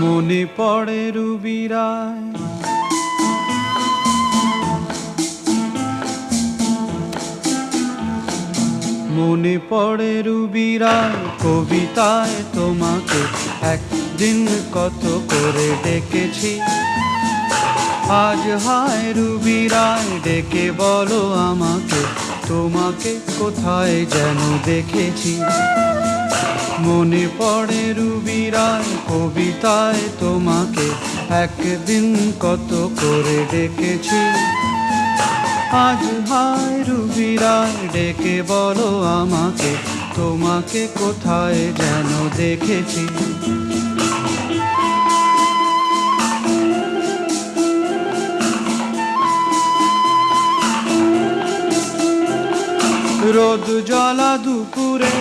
মনে পড়ে রুবিরায়, মনে পড়ে রুবিরায় কবিতায় তোমাকে একদিন কত করে ডেকেছি। আজ হায় রুবিরায় ডেকে বলো আমাকে, তোমাকে কোথায় যেন দেখেছি। মনে পড়ে রুবিরায় কবিতায় তোমাকে একদিন কত করে ডেকেছি। আজ হায় রুবিরায় ডেকে বলো আমাকে, তোমাকে কোথায় যেন দেখেছি। রোদ জ্বলা দুপুরে